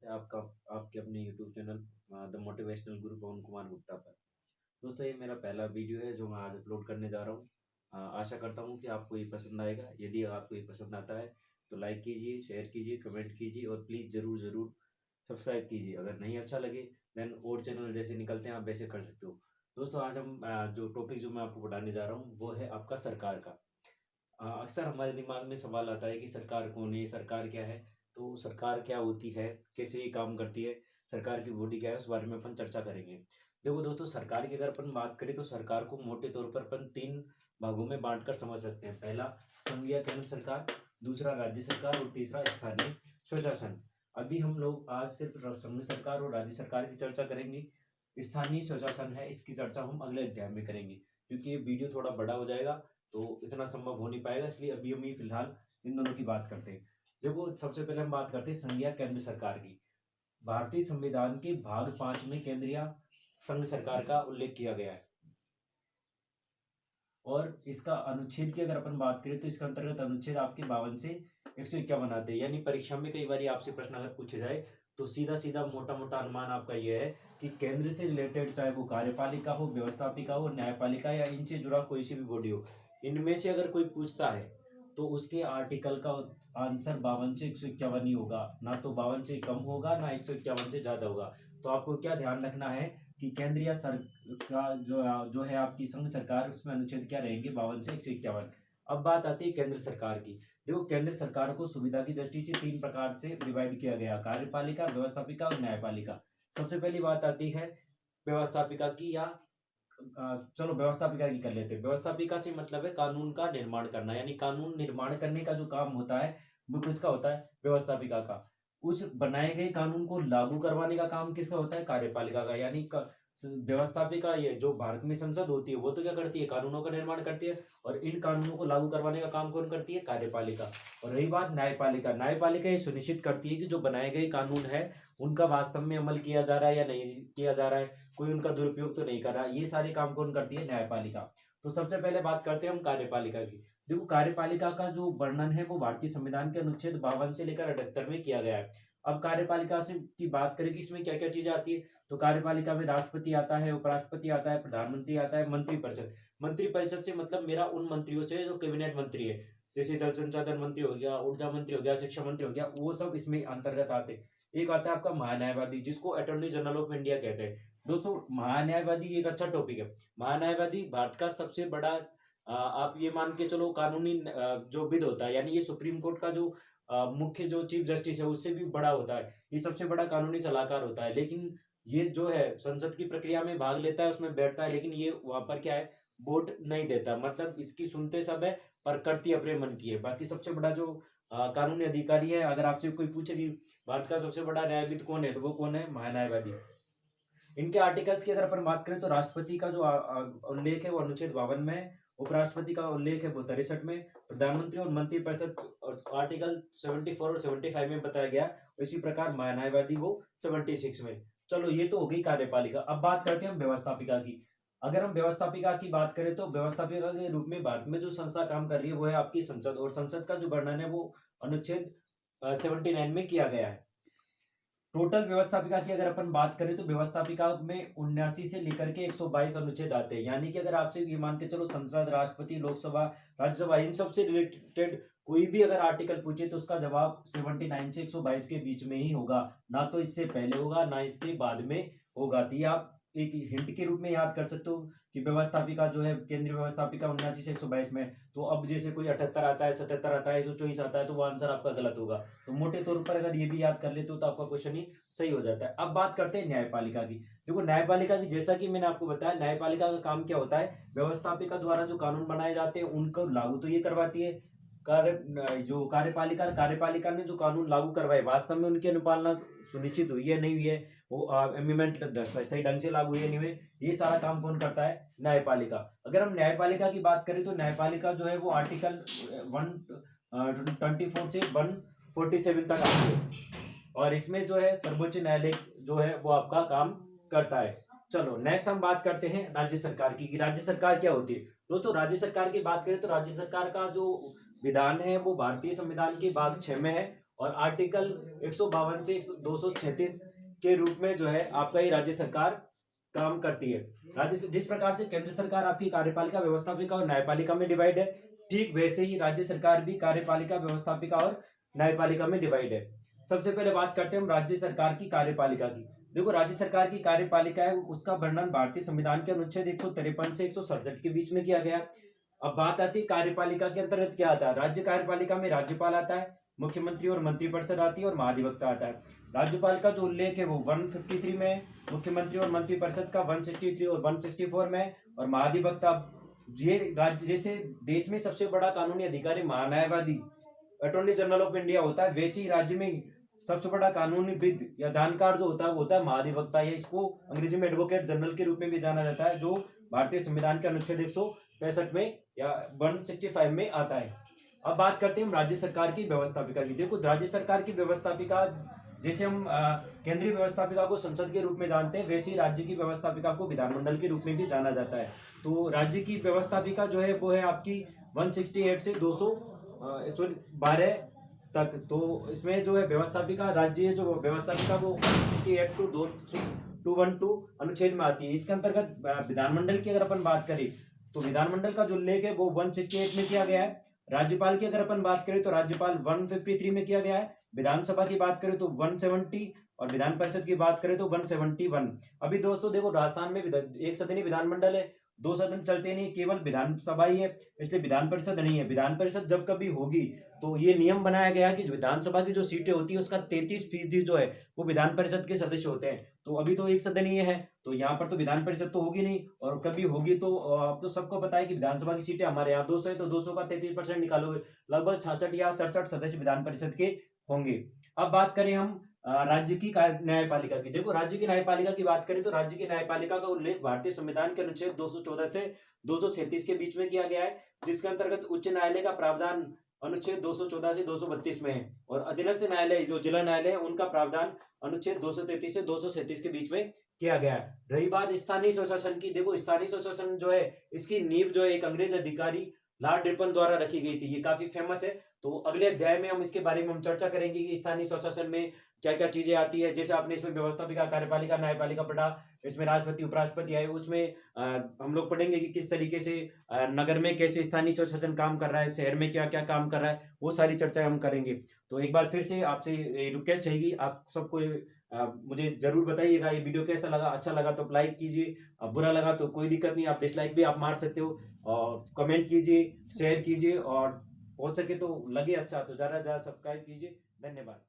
है आपका आपके अपने यूट्यूब चैनल द मोटिवेशनल गुरु पवन कुमार गुप्ता पर। दोस्तों, ये मेरा पहला वीडियो है जो मैं आज अपलोड करने जा रहा हूँ। आशा करता हूँ कि आपको ये पसंद आएगा। यदि आपको ये पसंद आता है तो लाइक कीजिए, शेयर कीजिए, कमेंट कीजिए और प्लीज़ ज़रूर ज़रूर सब्सक्राइब कीजिए। अगर नहीं अच्छा लगे देन और चैनल जैसे निकलते हैं आप वैसे कर सकते हो। दोस्तों, आज हम जो टॉपिक जो मैं आपको बताने जा रहा हूँ वो है आपका सरकार का। अक्सर हमारे दिमाग में सवाल आता है कि सरकार कौन है, सरकार क्या है? तो सरकार क्या होती है, कैसे ये काम करती है, सरकार की बॉडी क्या है, उस बारे में अपन चर्चा करेंगे। देखो दोस्तों, सरकार की अगर अपन बात करें तो सरकार को मोटे तौर पर अपन 3 भागों में बाँट कर समझ सकते हैं। पहला संघीय केंद्र सरकार, दूसरा राज्य सरकार और तीसरा स्थानीय स्वशासन। अभी हम लोग आज सिर्फ संघ सरकार और राज्य सरकार की चर्चा करेंगे। स्थानीय स्वशासन है, इसकी चर्चा हम अगले अध्याय में करेंगे, क्योंकि ये वीडियो थोड़ा बड़ा हो जाएगा तो इतना संभव हो नहीं पाएगा, इसलिए अभी हम ही फिलहाल इन दोनों की बात करते हैं। देखो, सबसे पहले हम बात करते हैं संघीय केंद्र सरकार की। भारतीय संविधान के भाग 5 में केंद्रीय संघ सरकार का उल्लेख किया गया है और इसका अनुच्छेद की अगर अपन बात करें तो इसका अंतर्गत अनुच्छेद आपके 52 से 151 आते हैं। यानी परीक्षा में कई बार आपसे प्रश्न अगर पूछे जाए तो सीधा सीधा मोटा मोटा अनुमान आपका यह है कि केंद्र से रिलेटेड, चाहे वो कार्यपालिका हो, व्यवस्थापिका हो, न्यायपालिका या इनसे जुड़ा कोई सी भी बॉडी हो, इनमें से अगर कोई पूछता है तो उसके आर्टिकल का आंसर 52 से 151 ही होगा। ना तो 52 से कम होगा, ना 151 से ज्यादा होगा। तो आपको क्या ध्यान रखना है कि केंद्रीय सर का जो है आपकी संघ सरकार, उसमें अनुच्छेद क्या रहेंगे, 52 से 151। अब बात आती है केंद्र सरकार की। देखो, केंद्र सरकार को सुविधा की दृष्टि से 3 प्रकार से डिवाइड किया गया: कार्यपालिका, व्यवस्थापिका और न्यायपालिका। सबसे पहली बात आती है व्यवस्थापिका की, या चलो व्यवस्थापिका की कर लेते हैं। व्यवस्थापिका से मतलब है कानून का निर्माण करना, यानी कानून निर्माण करने का जो काम होता है वो किसका होता है, व्यवस्थापिका का। उस बनाए गए कानून को लागू करवाने का काम किसका होता है, कार्यपालिका का। यानी व्यवस्थापिका, ये जो भारत में संसद होती है वो तो क्या करती है, कानूनों का निर्माण करती है, और इन कानूनों को लागू करवाने का काम कौन करती है, कार्यपालिका। और रही बात न्यायपालिका, न्यायपालिका ये सुनिश्चित करती है कि जो बनाए गए कानून है उनका वास्तव में अमल किया जा रहा है या नहीं किया जा रहा है, कोई उनका दुरुपयोग तो नहीं कर रहा। ये सारे काम कौन करती है, न्यायपालिका। तो सबसे पहले बात करते हैं हम कार्यपालिका की। देखो, कार्यपालिका का जो वर्णन है वो भारतीय संविधान के अनुच्छेद 52 से लेकर 78 में किया गया है। अब कार्यपालिका से की बात करें कि इसमें क्या क्या चीजें आती है, तो कार्यपालिका में राष्ट्रपति आता है, उपराष्ट्रपति आता है, प्रधानमंत्री आता है, मंत्रिपरिषद। मंत्रिपरिषद से मतलब मेरा उन मंत्रियों से जो कैबिनेट मंत्री है, जैसे जल संसाधन मंत्री हो गया, ऊर्जा मंत्री हो गया, शिक्षा मंत्री हो गया, वो सब इसमें अंतर्गत आते हैं। एक आता है आपका महान्यायवादी, जिसको अटॉर्नी जनरल ऑफ इंडिया कहते हैं। दोस्तों, महान्यायवादी एक अच्छा टॉपिक है। महान्यायवादी भारत का सबसे बड़ा आप ये मान के चलो कानूनी जो विद होता है, यानी ये सुप्रीम कोर्ट का जो मुख्य जो चीफ जस्टिस है उससे भी बड़ा होता है। ये सबसे बड़ा कानूनी सलाहकार होता है, लेकिन ये जो है संसद की प्रक्रिया में भाग लेता है, उसमें बैठता है, लेकिन ये वहां पर क्या है, वोट नहीं देता। मतलब इसकी सुनते सब है पर करती अपने मन की है। बाकी सबसे बड़ा जो कानूनी अधिकारी है, अगर आपसे कोई पूछे कि भारत का सबसे बड़ा न्यायविद कौन है, तो वो कौन है, महान्यायवादी। इनके आर्टिकल्स की अगर अपन बात करें तो राष्ट्रपति का जो उल्लेख है वो अनुच्छेद 52 में है, उपराष्ट्रपति का उल्लेख है वो 63 में, प्रधानमंत्री और मंत्रिपरिषद आर्टिकल 74 और 75 में बताया गया। इसी प्रकार न्यायवादी वो 76 में। चलो, ये तो हो गई कार्यपालिका। अब बात करते हैं हम व्यवस्थापिका की। अगर हम व्यवस्थापिका की बात करें तो व्यवस्थापिका के रूप में भारत में जो संस्था काम कर रही है वो है आपकी संसद, और संसद का जो वर्णन है वो अनुच्छेद 79 में किया गया है। टोटल व्यवस्थापिका की अगर अपन बात करें तो व्यवस्थापिका में 79 से लेकर के 122 अनुच्छेद आते हैं। यानी कि अगर आपसे ये मान के चलो संसद, राष्ट्रपति, लोकसभा, राज्यसभा, इन सब से रिलेटेड कोई भी अगर आर्टिकल पूछे तो उसका जवाब 79 से 122 के बीच में ही होगा, ना तो इससे पहले होगा ना इसके बाद में होगा। तो ये आप एक हिंट के रूप में याद कर सकते हो कि व्यवस्थापिका जो है, केंद्रीय व्यवस्थापिका 79 से 122 में। तो अब जैसे कोई 78 आता है, 77 आता है, 124 आता है, तो वो आंसर आपका गलत होगा। तो मोटे तौर पर अगर ये भी याद कर लेते हो तो आपका क्वेश्चन ही सही हो जाता है। अब बात करते हैं न्यायपालिका की। देखो, न्यायपालिका की जैसा कि मैंने आपको बताया, न्यायपालिका का काम क्या होता है, व्यवस्थापिका द्वारा जो कानून बनाए जाते हैं उनको लागू तो ये करवाती है। जो कार्यपालिका कार्यपालिका ने जो कानून लागू करवाए वास्तव में उनकी अनुपालना सुनिश्चित हुई है नहीं हुई है, वो अमेंडमेंट सही ढंग से लागू हुई है नहीं हुए, ये सारा काम कौन करता है, न्यायपालिका। अगर हम न्यायपालिका की बात करें तो न्यायपालिका जो है वो आर्टिकल 124 से 147 तक आती है, और इसमें जो है सर्वोच्च न्यायालय जो है वो आपका काम करता है। चलो, नेक्स्ट हम बात करते हैं राज्य सरकार की कि राज्य सरकार क्या होती है। दोस्तों, राज्य सरकार की बात करें तो राज्य सरकार का जो विधान है वो भारतीय संविधान के भाग 6 में है, और आर्टिकल 152 से 236 के रूप में जो है आपका ये राज्य सरकार काम करती है। राज्य जिस प्रकार से केंद्र सरकार आपकी कार्यपालिका, व्यवस्थापिका और न्यायपालिका में डिवाइड है, ठीक वैसे ही राज्य सरकार भी कार्यपालिका, व्यवस्थापिका और न्यायपालिका में डिवाइड है। सबसे पहले बात करते हैं हम राज्य सरकार की कार्यपालिका की। देखो, राज्य सरकार की कार्यपालिका है उसका वर्णन भारतीय संविधान के अनुच्छेद 153 से 167 के बीच में किया गया। अब बात आती है कार्यपालिका के अंतर्गत क्या आता है। राज्य कार्यपालिका में राज्यपाल आता है, मुख्यमंत्री और मंत्रिपरिषद आती है और महाधिवक्ता आता है। राज्यपाल का जो उल्लेख है वो 153 में, मुख्यमंत्री और मंत्रिपरिषद का 163 और 164 में, और महाधिवक्ता ये राज्य, जैसे देश में सबसे बड़ा कानूनी अधिकारी महान्यायवादी अटॉर्नी जनरल ऑफ इंडिया होता है, वैसे ही राज्य में सबसे बड़ा कानूनी विद या जानकार जो होता है वो होता है महाधिवक्ता। या इसको अंग्रेजी में एडवोकेट जनरल के रूप में भी जाना जाता है, जो भारतीय संविधान के अनुच्छेद 165 में या 165 में आता है। अब बात करते हैं हम राज्य सरकार की व्यवस्थापिका की। देखो, राज्य सरकार की व्यवस्थापिका, जैसे हम केंद्रीय व्यवस्थापिका को संसद के रूप में जानते हैं, वैसे ही राज्य की व्यवस्थापिका को विधानमंडल के रूप में भी जाना जाता है। तो राज्य की व्यवस्थापिका जो है वो है आपकी 168 से 212 तक। तो इसमें जो है व्यवस्थापिका, राज्य जो व्यवस्थापिका वो 168 टू 212 अनुच्छेद में आती है। इसके अंतर्गत विधानमंडल की अगर अपन बात करें तो विधानमंडल का जो उल्लेख है वो 168 में किया गया है। राज्यपाल की अगर अपन बात करें तो राज्यपाल 153 में किया गया है। विधानसभा की बात करें तो 170 और विधान परिषद की बात करें तो 171। अभी दोस्तों देखो, राजस्थान में एक सदनी विधानमंडल है, 2 सदन चलते नहीं, केवल विधानसभा ही है, इसलिए विधान परिषद नहीं है। विधान परिषद जब कभी होगी तो ये नियम बनाया गया है कि विधानसभा की जो सीटें होती है उसका 33% जो है वो विधान परिषद के सदस्य होते हैं। तो अभी तो एक सदन ही है, तो यहाँ पर तो विधान परिषद तो होगी नहीं, और कभी होगी तो अब तो सबको पता है कि विधानसभा की सीटें हमारे यहाँ 200 है, तो 200 का 33% निकालोगे, लगभग 66 या 67 सदस्य विधान परिषद के होंगे। अब बात करें हम राज्य की न्यायपालिका की। देखो, राज्य की न्यायपालिका की बात करें तो राज्य की न्यायपालिका का उल्लेख भारतीय संविधान के अनुच्छेद 214 से 237 के बीच में किया गया है, जिसके अंतर्गत उच्च न्यायालय का प्रावधान अनुच्छेद 214 से 232 में है, और अधीनस्थ न्यायालय जो जिला न्यायालय है उनका प्रावधान अनुच्छेद 233 से 237 के बीच में किया गया है। रही बात स्थानीय स्वशासन की, देखो स्थानीय स्वशासन जो है इसकी नींव जो है एक अंग्रेज अधिकारी लॉर्ड रिपन द्वारा रखी गई थी। ये काफी फेमस है, तो अगले अध्याय में हम इसके बारे में हम चर्चा करेंगे कि स्थानीय स्वशासन में क्या क्या चीजें आती है। जैसे आपने इसमें व्यवस्थापिका, कार्यपालिका, न्यायपालिका पढ़ा, इसमें राष्ट्रपति, उपराष्ट्रपति आए, उसमें हम लोग पढ़ेंगे कि किस तरीके से नगर में कैसे स्थानीय स्वशासन काम कर रहा है, शहर में क्या क्या काम कर रहा है, वो सारी चर्चा हम करेंगे। तो एक बार फिर से आपसे रिक्वेस्ट रहेगी, आप सबको मुझे जरूर बताइएगा ये वीडियो कैसा लगा। अच्छा लगा तो लाइक कीजिए, बुरा लगा तो कोई दिक्कत नहीं, आप डिसलाइक भी आप मार सकते हो, और कमेंट कीजिए, शेयर कीजिए, और हो सके तो लगे अच्छा तो ज़्यादा सब्सक्राइब कीजिए। धन्यवाद।